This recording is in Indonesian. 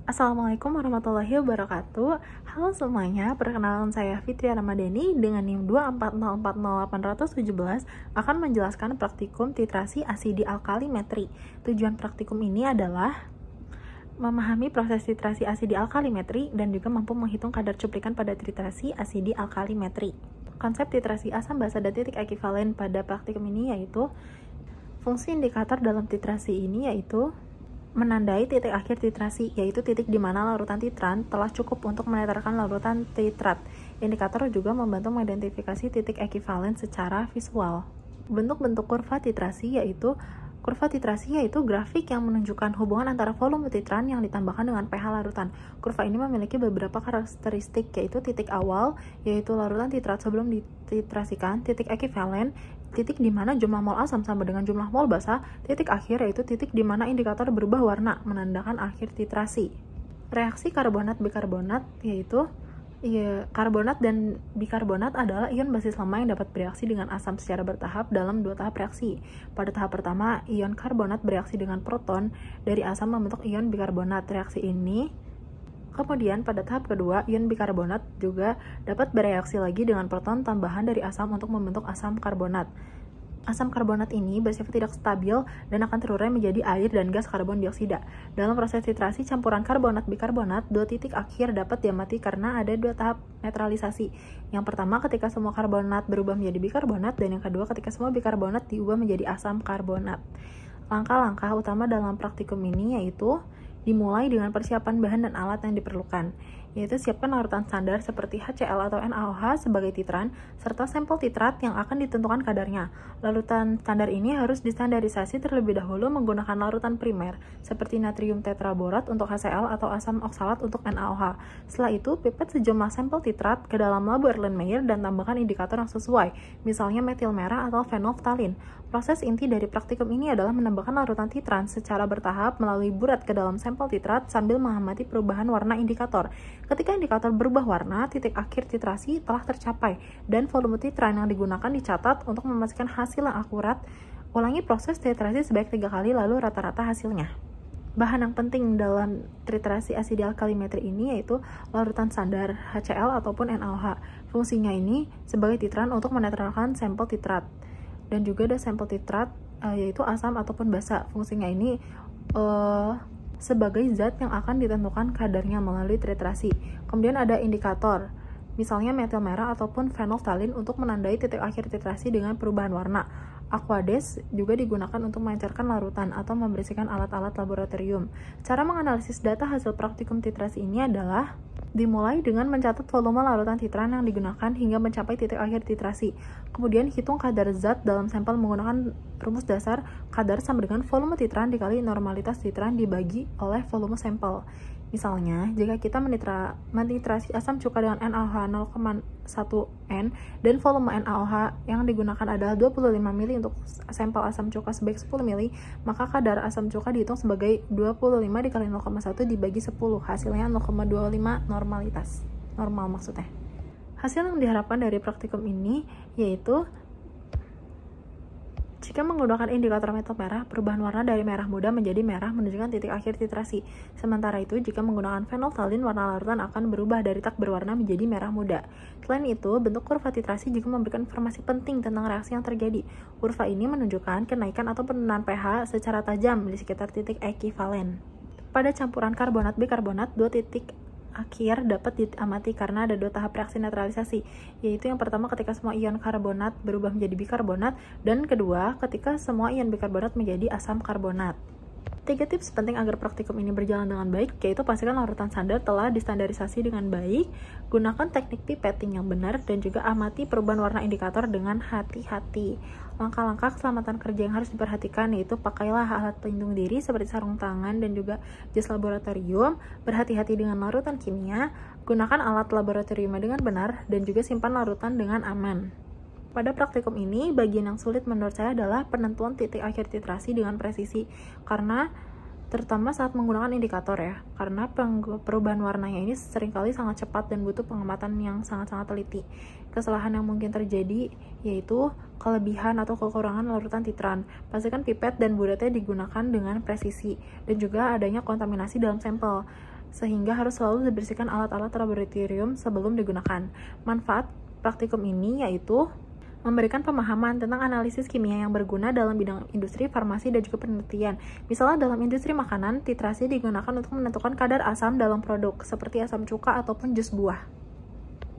Assalamualaikum warahmatullahi wabarakatuh. Halo semuanya, perkenalkan saya Fitria Ramadhani dengan NIM 240408017 akan menjelaskan praktikum titrasi asidi alkalimetri. Tujuan praktikum ini adalah memahami proses titrasi asidi alkalimetri dan juga mampu menghitung kadar cuplikan pada titrasi asidi alkalimetri. Konsep titrasi asam basa dan titik ekivalen pada praktikum ini yaitu fungsi indikator dalam titrasi ini yaitu menandai titik akhir titrasi, yaitu titik di mana larutan titran telah cukup untuk menetralkan larutan titrat. Indikator juga membantu mengidentifikasi titik ekivalen secara visual. Bentuk-bentuk kurva titrasi yaitu grafik yang menunjukkan hubungan antara volume titran yang ditambahkan dengan pH larutan. Kurva ini memiliki beberapa karakteristik, yaitu titik awal, yaitu larutan titrat sebelum dititrasikan, titik ekivalen, titik di mana jumlah mol asam sama dengan jumlah mol basa, titik akhir yaitu titik di mana indikator berubah warna, menandakan akhir titrasi. Reaksi karbonat bikarbonat yaitu karbonat dan bikarbonat adalah ion basis lemah yang dapat bereaksi dengan asam secara bertahap dalam dua tahap reaksi. Pada tahap pertama, ion karbonat bereaksi dengan proton dari asam membentuk ion bikarbonat. Reaksi ini kemudian pada tahap kedua, ion bikarbonat juga dapat bereaksi lagi dengan proton tambahan dari asam untuk membentuk asam karbonat. Asam karbonat ini bersifat tidak stabil dan akan terurai menjadi air dan gas karbon dioksida. Dalam proses titrasi campuran karbonat bikarbonat, dua titik akhir dapat diamati karena ada dua tahap netralisasi. Yang pertama ketika semua karbonat berubah menjadi bikarbonat, dan yang kedua ketika semua bikarbonat diubah menjadi asam karbonat. Langkah-langkah utama dalam praktikum ini yaitu dimulai dengan persiapan bahan dan alat yang diperlukan, yaitu siapkan larutan standar seperti HCl atau NaOH sebagai titran, serta sampel titrat yang akan ditentukan kadarnya. Larutan standar ini harus distandarisasi terlebih dahulu menggunakan larutan primer, seperti natrium tetraborat untuk HCl atau asam oksalat untuk NaOH. Setelah itu, pipet sejumlah sampel titrat ke dalam labu Erlenmeyer dan tambahkan indikator yang sesuai, misalnya metil merah atau fenolftalin. Proses inti dari praktikum ini adalah menambahkan larutan titran secara bertahap melalui burat ke dalam sampel titrat sambil mengamati perubahan warna indikator. Ketika indikator berubah warna, titik akhir titrasi telah tercapai dan volume titran yang digunakan dicatat untuk memastikan hasil yang akurat. Ulangi proses titrasi sebanyak 3 kali lalu rata-rata hasilnya. Bahan yang penting dalam titrasi asidi alkalimetri ini yaitu larutan standar HCl ataupun NaOH. Fungsinya ini sebagai titran untuk menetralkan sampel titrat. Dan juga ada sampel titrat yaitu asam ataupun basa. Fungsinya ini sebagai zat yang akan ditentukan kadarnya melalui titrasi. Kemudian ada indikator, misalnya metil merah ataupun fenolftalin untuk menandai titik akhir titrasi dengan perubahan warna. Aquades juga digunakan untuk melancarkan larutan atau membersihkan alat-alat laboratorium. Cara menganalisis data hasil praktikum titrasi ini adalah dimulai dengan mencatat volume larutan titran yang digunakan hingga mencapai titik akhir titrasi. Kemudian hitung kadar zat dalam sampel menggunakan rumus dasar kadar sama dengan volume titran dikali normalitas titran dibagi oleh volume sampel. Misalnya, jika kita menitrasi asam cuka dengan NaOH 0,1 N dan volume NaOH yang digunakan adalah 25 mili untuk sampel asam cuka sebaik 10 mili, maka kadar asam cuka dihitung sebagai 25 dikali 0,1 dibagi 10, hasilnya 0,25 normalitas. Normal maksudnya. Hasil yang diharapkan dari praktikum ini yaitu jika menggunakan indikator metil merah, perubahan warna dari merah muda menjadi merah menunjukkan titik akhir titrasi. Sementara itu, jika menggunakan fenolftalin, warna larutan akan berubah dari tak berwarna menjadi merah muda. Selain itu, bentuk kurva titrasi juga memberikan informasi penting tentang reaksi yang terjadi. Kurva ini menunjukkan kenaikan atau penurunan pH secara tajam di sekitar titik ekivalen. Pada campuran karbonat bikarbonat, dua titik akhir dapat diamati karena ada dua tahap reaksi netralisasi, yaitu yang pertama ketika semua ion karbonat berubah menjadi bikarbonat, dan kedua ketika semua ion bikarbonat menjadi asam karbonat. 3 tips penting agar praktikum ini berjalan dengan baik, yaitu pastikan larutan standar telah distandarisasi dengan baik, gunakan teknik pipetting yang benar, dan juga amati perubahan warna indikator dengan hati-hati. Langkah-langkah keselamatan kerja yang harus diperhatikan yaitu pakailah alat pelindung diri seperti sarung tangan dan juga jas laboratorium, berhati-hati dengan larutan kimia, gunakan alat laboratorium dengan benar, dan juga simpan larutan dengan aman. Pada praktikum ini, bagian yang sulit menurut saya adalah penentuan titik akhir titrasi dengan presisi, karena terutama saat menggunakan indikator ya, karena perubahan warnanya ini seringkali sangat cepat dan butuh pengamatan yang sangat-sangat teliti. Kesalahan yang mungkin terjadi yaitu kelebihan atau kekurangan larutan titran. Pastikan pipet dan buratnya digunakan dengan presisi, dan juga adanya kontaminasi dalam sampel. sehingga harus selalu dibersihkan alat-alat laboratorium sebelum digunakan. Manfaat praktikum ini yaitu memberikan pemahaman tentang analisis kimia yang berguna dalam bidang industri, farmasi, dan juga penelitian. Misalnya dalam industri makanan, titrasi digunakan untuk menentukan kadar asam dalam produk, seperti asam cuka ataupun jus buah.